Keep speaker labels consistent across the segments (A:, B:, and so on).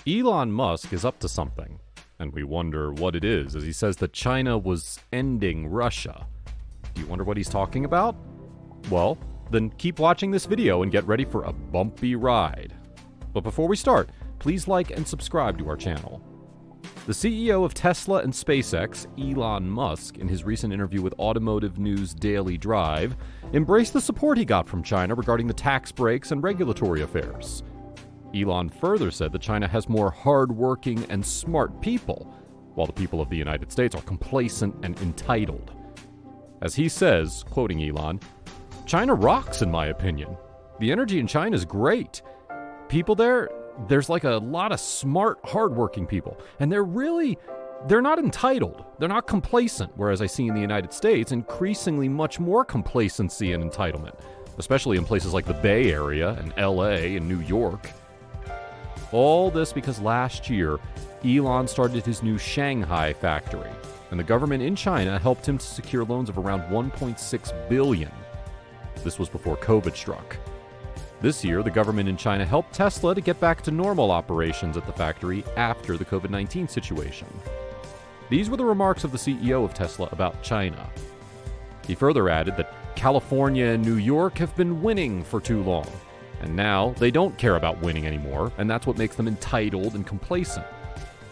A: Elon Musk is up to something, and we wonder what it is as he says that China was ending Russia. Do you wonder what he's talking about? Well, then keep watching this video and get ready for a bumpy ride. But before we start, please like and subscribe to our channel. The CEO of Tesla and SpaceX, Elon Musk, in his recent interview with Automotive News Daily Drive, embraced the support he got from China regarding the tax breaks and regulatory affairs. Elon further said that China has more hard-working and smart people, while the people of the United States are complacent and entitled. As he says, quoting Elon, "China rocks in my opinion. The energy in China is great. People there's like a lot of smart, hard-working people, and they're not entitled. They're not complacent, whereas I see in the United States increasingly much more complacency and entitlement, especially in places like the Bay Area and LA and New York." All this because last year, Elon started his new Shanghai factory, and the government in China helped him to secure loans of around $1.6 billion. This was before COVID struck. This year, the government in China helped Tesla to get back to normal operations at the factory after the COVID-19 situation. These were the remarks of the CEO of Tesla about China. He further added that California and New York have been winning for too long, and now they don't care about winning anymore, and that's what makes them entitled and complacent.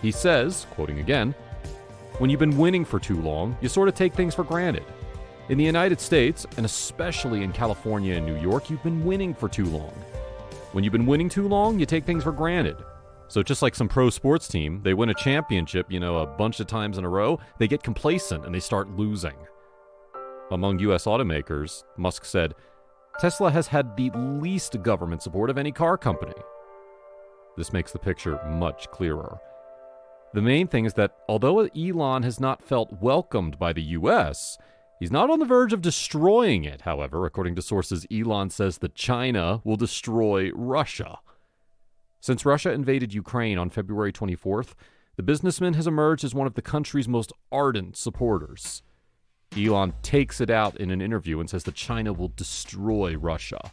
A: He says, quoting again, "When you've been winning for too long, you sort of take things for granted. In the United States, and especially in California and New York, you've been winning for too long. When you've been winning too long, you take things for granted. So just like some pro sports team, they win a championship, a bunch of times in a row, they get complacent and they start losing." Among U.S. automakers, Musk said, Tesla has had the least government support of any car company. This makes the picture much clearer. The main thing is that although Elon has not felt welcomed by the U.S., he's not on the verge of destroying it, however. According to sources, Elon says that China will destroy Russia. Since Russia invaded Ukraine on February 24th, the businessman has emerged as one of the country's most ardent supporters. Elon takes it out in an interview and says that China will destroy Russia.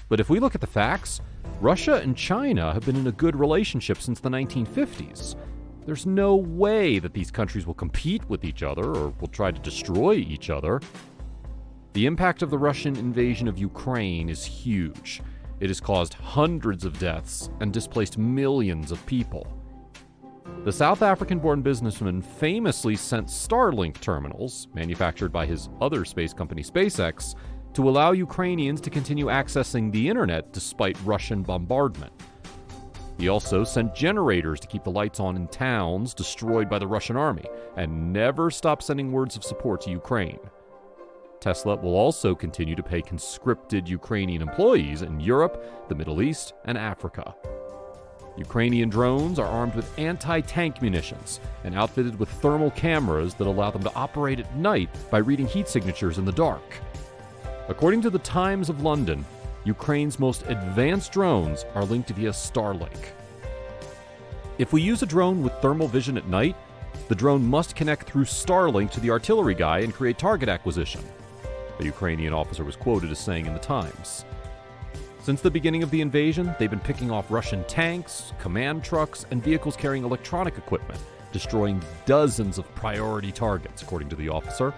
A: But if we look at the facts, Russia and China have been in a good relationship since the 1950s. There's no way that these countries will compete with each other or will try to destroy each other. The impact of the Russian invasion of Ukraine is huge. It has caused hundreds of deaths and displaced millions of people. The South African-born businessman famously sent Starlink terminals, manufactured by his other space company SpaceX, to allow Ukrainians to continue accessing the internet despite Russian bombardment. He also sent generators to keep the lights on in towns destroyed by the Russian army, and never stopped sending words of support to Ukraine. Tesla will also continue to pay conscripted Ukrainian employees in Europe, the Middle East, and Africa. Ukrainian drones are armed with anti-tank munitions and outfitted with thermal cameras that allow them to operate at night by reading heat signatures in the dark. According to the Times of London, Ukraine's most advanced drones are linked via Starlink. If we use a drone with thermal vision at night, the drone must connect through Starlink to the artillery guy and create target acquisition, a Ukrainian officer was quoted as saying in the Times. Since the beginning of the invasion, they've been picking off Russian tanks, command trucks, and vehicles carrying electronic equipment, destroying dozens of priority targets, according to the officer.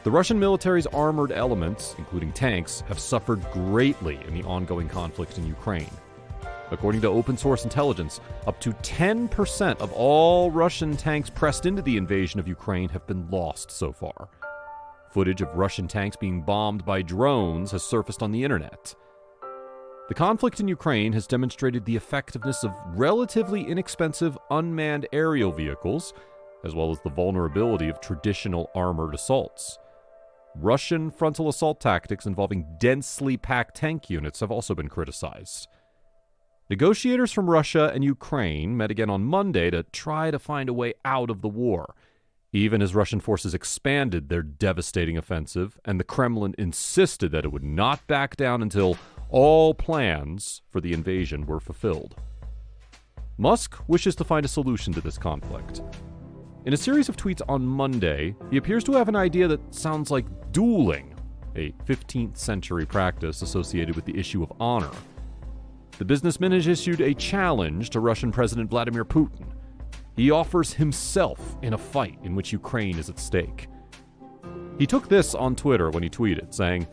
A: The Russian military's armored elements, including tanks, have suffered greatly in the ongoing conflict in Ukraine. According to open-source intelligence, up to 10% of all Russian tanks pressed into the invasion of Ukraine have been lost so far. Footage of Russian tanks being bombed by drones has surfaced on the internet. The conflict in Ukraine has demonstrated the effectiveness of relatively inexpensive unmanned aerial vehicles, as well as the vulnerability of traditional armored assaults. Russian frontal assault tactics involving densely packed tank units have also been criticized. Negotiators from Russia and Ukraine met again on Monday to try to find a way out of the war, even as Russian forces expanded their devastating offensive, and the Kremlin insisted that it would not back down until all plans for the invasion were fulfilled. Musk wishes to find a solution to this conflict. In a series of tweets on Monday, he appears to have an idea that sounds like dueling, a 15th century practice associated with the issue of honor. the businessman has issued a challenge to Russian President Vladimir Putin. He offers himself in a fight in which Ukraine is at stake. He took this on Twitter when he tweeted, saying,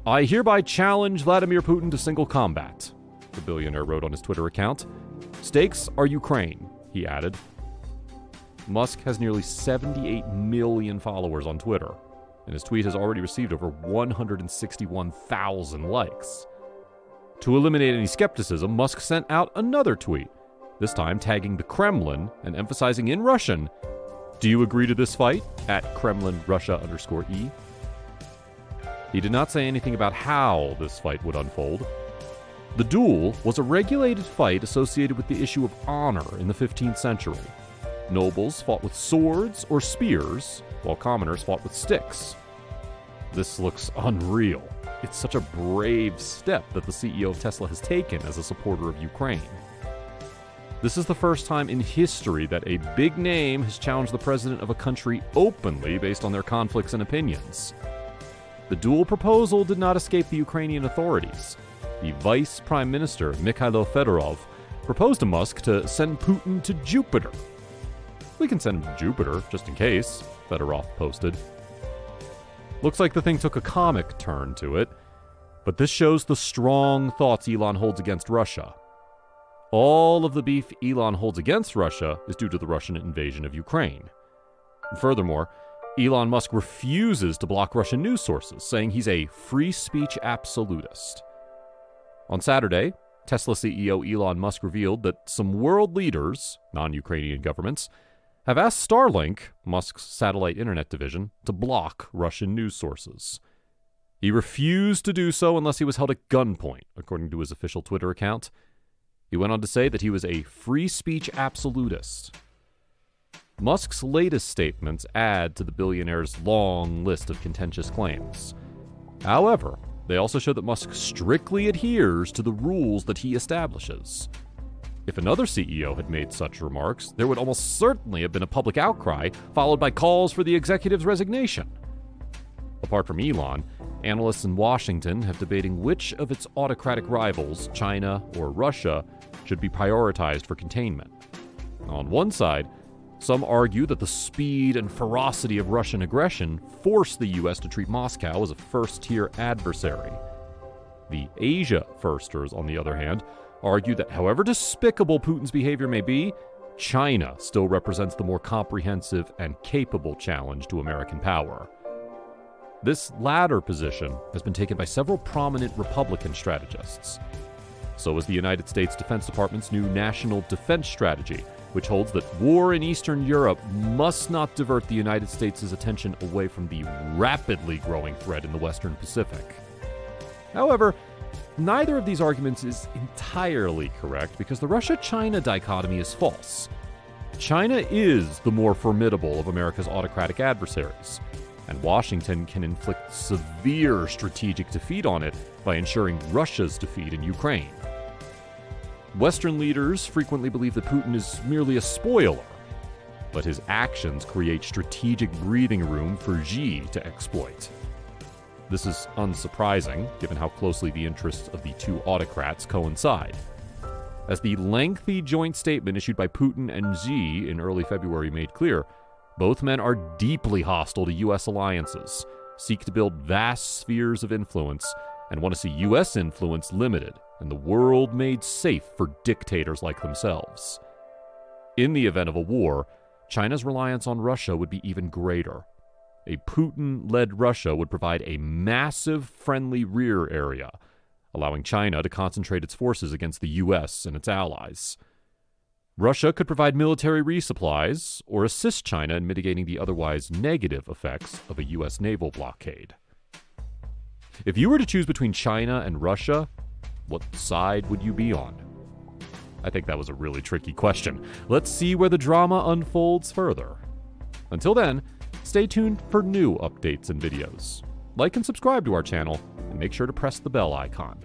A: "I hereby challenge Vladimir Putin to single combat," the billionaire wrote on his Twitter account. "Stakes are Ukraine," he added. Musk has nearly 78 million followers on Twitter, and his tweet has already received over 161,000 likes. To eliminate any skepticism, Musk sent out another tweet, this time tagging the Kremlin and emphasizing in Russian, "Do you agree to this fight?" at Kremlin Russia_E. He did not say anything about how this fight would unfold. The duel was a regulated fight associated with the issue of honor in the 15th century. Nobles fought with swords or spears, while commoners fought with sticks. This looks unreal. It's such a brave step that the CEO of Tesla has taken as a supporter of Ukraine. This is the first time in history that a big name has challenged the president of a country openly based on their conflicts and opinions. The duel proposal did not escape the Ukrainian authorities. The Vice Prime Minister, Mikhailo Fedorov, proposed to Musk to send Putin to Jupiter. "We can send him to Jupiter, just in case," Fedorov posted. Looks like the thing took a comic turn to it, but this shows the strong thoughts Elon holds against Russia. All of the beef Elon holds against Russia is due to the Russian invasion of Ukraine. Furthermore, Elon Musk refuses to block Russian news sources, saying he's a free speech absolutist. On Saturday, Tesla CEO Elon Musk revealed that some world leaders, non-Ukrainian governments, have asked Starlink, Musk's satellite internet division, to block Russian news sources. He refused to do so unless he was held at gunpoint, according to his official Twitter account. He went on to say that he was a free speech absolutist. Musk's latest statements add to the billionaire's long list of contentious claims. However, they also show that Musk strictly adheres to the rules that he establishes. If another CEO had made such remarks, there would almost certainly have been a public outcry, followed by calls for the executive's resignation. Apart from Elon, analysts in Washington have debating which of its autocratic rivals, China or Russia, should be prioritized for containment. On one side, some argue that the speed and ferocity of Russian aggression force the U.S. to treat Moscow as a first-tier adversary. The Asia firsters, on the other hand, argue that however despicable Putin's behavior may be, China still represents the more comprehensive and capable challenge to American power. This latter position has been taken by several prominent Republican strategists. So is the United States Defense Department's new National Defense Strategy, which holds that war in Eastern Europe must not divert the United States' attention away from the rapidly growing threat in the Western Pacific. However, neither of these arguments is entirely correct because the Russia-China dichotomy is false. China is the more formidable of America's autocratic adversaries, and Washington can inflict severe strategic defeat on it by ensuring Russia's defeat in Ukraine. Western leaders frequently believe that Putin is merely a spoiler, but his actions create strategic breathing room for Xi to exploit. This is unsurprising, given how closely the interests of the two autocrats coincide. As the lengthy joint statement issued by Putin and Xi in early February made clear, both men are deeply hostile to U.S. alliances, seek to build vast spheres of influence, and want to see U.S. influence limited and the world made safe for dictators like themselves. In the event of a war, China's reliance on Russia would be even greater. A Putin-led Russia would provide a massive friendly rear area, allowing China to concentrate its forces against the U.S. and its allies. Russia could provide military resupplies or assist China in mitigating the otherwise negative effects of a U.S. naval blockade. If you were to choose between China and Russia, what side would you be on? I think that was a really tricky question. Let's see where the drama unfolds further. Until then, stay tuned for new updates and videos. Like and subscribe to our channel, and make sure to press the bell icon.